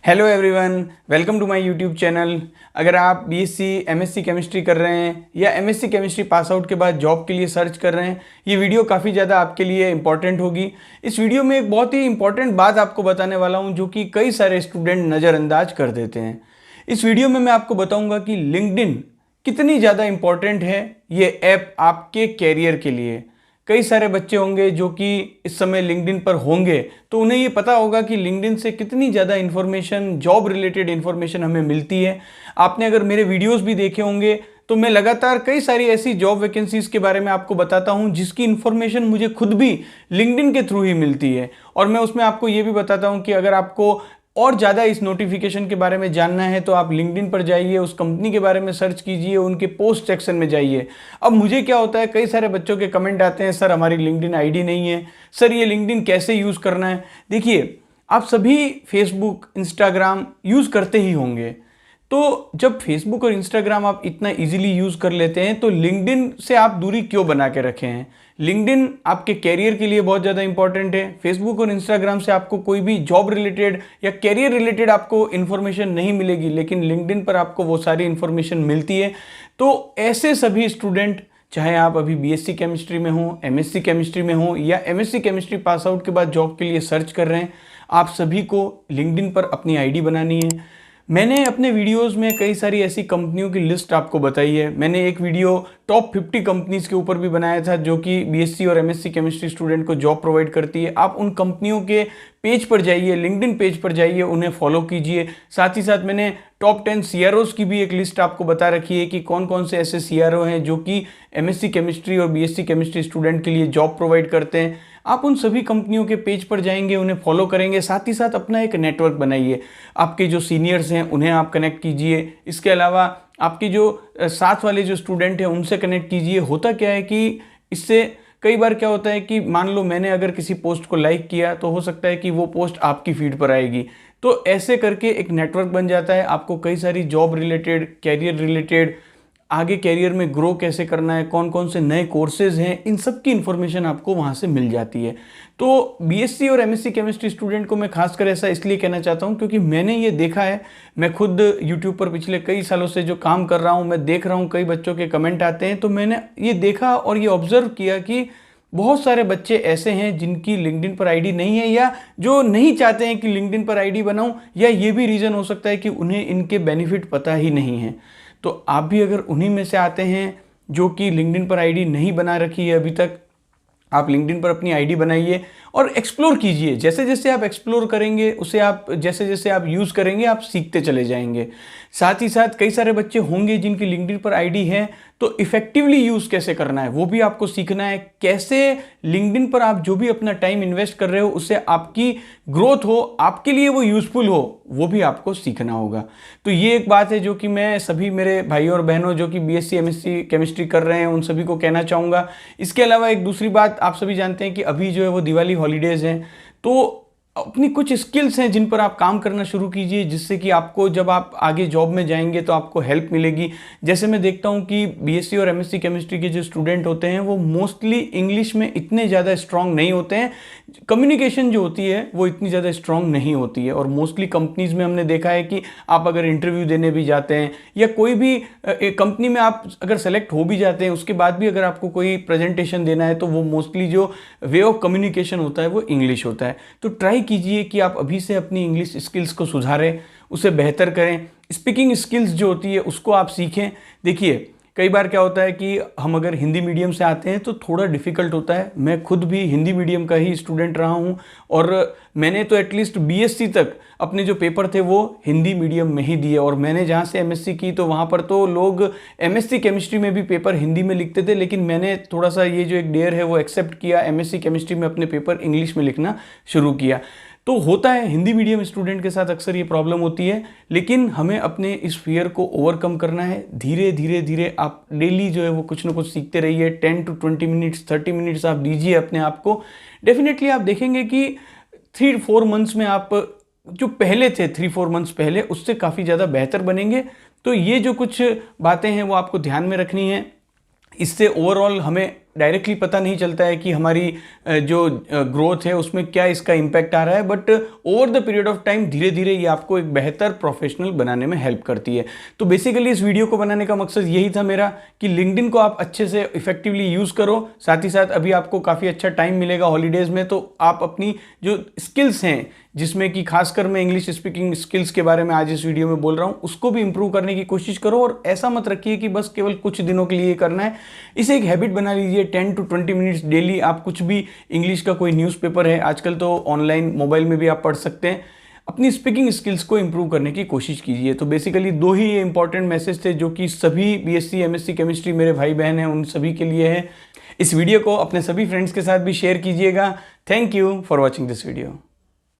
Hello everyone, welcome to my YouTube channel. अगर आप BSc MSc chemistry कर रहे हैं या एमएससी केमिस्ट्री पास आउट के बाद जॉब के लिए सर्च कर रहे हैं, ये वीडियो काफ़ी ज़्यादा आपके लिए इंपॉर्टेंट होगी। इस वीडियो में एक बहुत ही इंपॉर्टेंट बात आपको बताने वाला हूँ जो कि कई सारे स्टूडेंट नज़रअंदाज कर देते हैं। इस वीडियो में मैं आपको बताऊँगा कि लिंक्डइन कितनी ज़्यादा इंपॉर्टेंट है ये ऐप आपके कैरियर के लिए। कई सारे बच्चे होंगे जो कि इस समय लिंक्डइन पर होंगे, तो उन्हें ये पता होगा कि लिंक्डइन से कितनी ज़्यादा इन्फॉर्मेशन, जॉब रिलेटेड इन्फॉर्मेशन हमें मिलती है। आपने अगर मेरे वीडियोस भी देखे होंगे तो मैं लगातार कई सारी ऐसी जॉब वैकेंसीज के बारे में आपको बताता हूं जिसकी इन्फॉर्मेशन मुझे खुद भी लिंक्डइन के थ्रू ही मिलती है। और मैं उसमें आपको ये भी बताता हूं कि अगर आपको और ज़्यादा इस नोटिफिकेशन के बारे में जानना है तो आप लिंक्डइन पर जाइए, उस कंपनी के बारे में सर्च कीजिए, उनके पोस्ट सेक्शन में जाइए। अब मुझे क्या होता है, कई सारे बच्चों के कमेंट आते हैं, सर हमारी लिंक्डइन आईडी नहीं है, सर ये लिंक्डइन कैसे यूज़ करना है। देखिए, आप सभी फेसबुक, इंस्टाग्राम यूज़ करते ही होंगे, तो जब फेसबुक और इंस्टाग्राम आप इतना इजीली यूज़ कर लेते हैं तो लिंक्डइन से आप दूरी क्यों बना के रखे हैं। लिंक्डइन आपके कैरियर के लिए बहुत ज़्यादा इंपॉर्टेंट है। फेसबुक और इंस्टाग्राम से आपको कोई भी जॉब रिलेटेड या कैरियर रिलेटेड आपको इन्फॉर्मेशन नहीं मिलेगी, लेकिन लिंक्डइन पर आपको वो सारी इन्फॉर्मेशन मिलती है। तो ऐसे सभी स्टूडेंट, चाहे आप अभी बीएससी केमिस्ट्री में हो, एमएससी केमिस्ट्री में हो या एमएससी केमिस्ट्री पास आउट के बाद जॉब के लिए सर्च कर रहे हैं, आप सभी को लिंक्डइन पर अपनी आईडी बनानी है। मैंने अपने वीडियोस में कई सारी ऐसी कंपनियों की लिस्ट आपको बताई है। मैंने एक वीडियो टॉप 50 कंपनीज के ऊपर भी बनाया था जो कि बीएससी और एमएससी केमिस्ट्री स्टूडेंट को जॉब प्रोवाइड करती है। आप उन कंपनियों के पेज पर जाइए, लिंक्डइन पेज पर जाइए, उन्हें फॉलो कीजिए। साथ ही साथ मैंने टॉप 10 सीआरओज की भी एक लिस्ट आपको बता रखी है कि कौन कौन से ऐसे सीआरओ हैं जो कि एमएससी केमिस्ट्री और बीएससी केमिस्ट्री स्टूडेंट के लिए जॉब प्रोवाइड करते हैं। आप उन सभी कंपनियों के पेज पर जाएंगे, उन्हें फॉलो करेंगे, साथ ही साथ अपना एक नेटवर्क बनाइए। आपके जो सीनियर्स हैं उन्हें आप कनेक्ट कीजिए। इसके अलावा आपके जो साथ वाले जो स्टूडेंट हैं उनसे कनेक्ट कीजिए। होता क्या है कि इससे कई बार क्या होता है कि मान लो मैंने अगर किसी पोस्ट को लाइक किया तो हो सकता है कि वो पोस्ट आपकी फीड पर आएगी। तो ऐसे करके एक नेटवर्क बन जाता है। आपको कई सारी जॉब रिलेटेड, कैरियर रिलेटेड, आगे कैरियर में ग्रो कैसे करना है, कौन कौन से नए कोर्सेज हैं, इन सब की इन्फॉर्मेशन आपको वहाँ से मिल जाती है। तो बीएससी और एमएससी केमिस्ट्री स्टूडेंट को मैं खासकर ऐसा इसलिए कहना चाहता हूँ क्योंकि मैंने ये देखा है। मैं खुद यूट्यूब पर पिछले कई सालों से जो काम कर रहा हूँ, मैं देख रहा हूँ कई बच्चों के कमेंट आते हैं, तो मैंने ये देखा और ये ऑब्जर्व किया कि बहुत सारे बच्चे ऐसे हैं जिनकी लिंक्डइन पर आईडी नहीं है, या जो नहीं चाहते हैं कि लिंक्डइन पर आईडी बनाऊं, या ये भी रीज़न हो सकता है कि उन्हें इनके बेनिफिट पता ही नहीं है। तो आप भी अगर उन्हीं में से आते हैं जो कि लिंक्डइन पर आईडी नहीं बना रखी है अभी तक, आप लिंक्डइन पर अपनी आईडी बनाइए और एक्सप्लोर कीजिए। जैसे जैसे आप एक्सप्लोर करेंगे, उसे आप जैसे जैसे आप यूज़ करेंगे, आप सीखते चले जाएंगे। साथ ही साथ कई सारे बच्चे होंगे जिनकी लिंक्डइन पर आईडी है, तो इफेक्टिवली यूज़ कैसे करना है वो भी आपको सीखना है। कैसे लिंक्डइन पर आप जो भी अपना टाइम इन्वेस्ट कर रहे हो उससे आपकी ग्रोथ हो, आपके लिए वो यूज़फुल हो, वो भी आपको सीखना होगा। तो ये एक बात है जो कि मैं सभी मेरे भाइयों और बहनों जो कि बीएससी एमएससी केमिस्ट्री कर रहे हैं उन सभी को कहना चाहूँगा। इसके अलावा एक दूसरी बात, आप सभी जानते हैं कि अभी जो है वो दिवाली हॉलीडेज़ हैं, तो अपनी कुछ स्किल्स हैं जिन पर आप काम करना शुरू कीजिए, जिससे कि आपको जब आप आगे जॉब में जाएंगे तो आपको हेल्प मिलेगी। जैसे मैं देखता हूं कि बीएससी और एमएससी केमिस्ट्री के जो स्टूडेंट होते हैं वो मोस्टली इंग्लिश में इतने ज़्यादा स्ट्रांग नहीं होते हैं। कम्युनिकेशन जो होती है वो इतनी ज़्यादा स्ट्रांग नहीं होती है। और मोस्टली कंपनीज़ में हमने देखा है कि आप अगर इंटरव्यू देने भी जाते हैं या कोई भी कंपनी में आप अगर सेलेक्ट हो भी जाते हैं, उसके बाद भी अगर आपको कोई प्रेजेंटेशन देना है तो वो मोस्टली जो वे ऑफ कम्युनिकेशन होता है वो इंग्लिश होता है। तो ट्राई कीजिए कि आप अभी से अपनी इंग्लिश स्किल्स को सुधारें, उसे बेहतर करें। स्पीकिंग स्किल्स जो होती है उसको आप सीखें। देखिए, कई बार क्या होता है कि हम अगर हिंदी मीडियम से आते हैं तो थोड़ा डिफ़िकल्ट होता है। मैं खुद भी हिंदी मीडियम का ही स्टूडेंट रहा हूं और मैंने तो एटलीस्ट बीएससी तक अपने जो पेपर थे वो हिंदी मीडियम में ही दिए। और मैंने जहां से एमएससी की तो वहां पर तो लोग एमएससी केमिस्ट्री में भी पेपर हिंदी में लिखते थे, लेकिन मैंने थोड़ा सा ये जो एक डेयर है वो एक्सेप्ट किया, एमएससी केमिस्ट्री में अपने पेपर इंग्लिश में लिखना शुरू किया। तो होता है, हिंदी मीडियम स्टूडेंट के साथ अक्सर ये प्रॉब्लम होती है, लेकिन हमें अपने इस फियर को ओवरकम करना है। धीरे धीरे धीरे आप डेली जो है वो कुछ ना कुछ सीखते रहिए। 10 to 20 मिनट्स, 30 मिनट्स आप दीजिए अपने आप को। डेफिनेटली आप देखेंगे कि 3-4 मंथ्स में आप जो पहले थे 3-4 मंथ्स पहले उससे काफ़ी ज़्यादा बेहतर बनेंगे। तो ये जो कुछ बातें हैं वो आपको ध्यान में रखनी है। इससे ओवरऑल हमें डायरेक्टली पता नहीं चलता है कि हमारी जो ग्रोथ है उसमें क्या इसका इम्पैक्ट आ रहा है, but over the period of time धीरे धीरे ये आपको एक बेहतर प्रोफेशनल बनाने में हेल्प करती है। तो बेसिकली इस वीडियो को बनाने का मकसद यही था मेरा कि लिंक्डइन को आप अच्छे से इफेक्टिवली यूज़ करो। साथ ही साथ अभी आपको काफ़ी अच्छा टाइम मिलेगा हॉलीडेज़ में, तो आप अपनी जो स्किल्स हैं, जिसमें कि खासकर मैं इंग्लिश स्पीकिंग स्किल्स के बारे में आज इस वीडियो में बोल रहा हूँ, उसको भी इंप्रूव करने की कोशिश करो। और ऐसा मत रखिए कि बस केवल कुछ दिनों के लिए करना है, इसे एक हैबिट बना लीजिए। 10 to 20 मिनट्स डेली आप कुछ भी, इंग्लिश का कोई न्यूज़पेपर है, आजकल तो ऑनलाइन मोबाइल में भी आप पढ़ सकते हैं, अपनी स्पीकिंग स्किल्स को इंप्रूव करने की कोशिश कीजिए। तो बेसिकली 2 ही इंपॉर्टेंट मैसेज थे जो कि सभी बीएससी एमएससी केमिस्ट्री मेरे भाई बहन हैं उन सभी के लिए है। इस वीडियो को अपने सभी फ्रेंड्स के साथ भी शेयर कीजिएगा। Thank you for watching this video.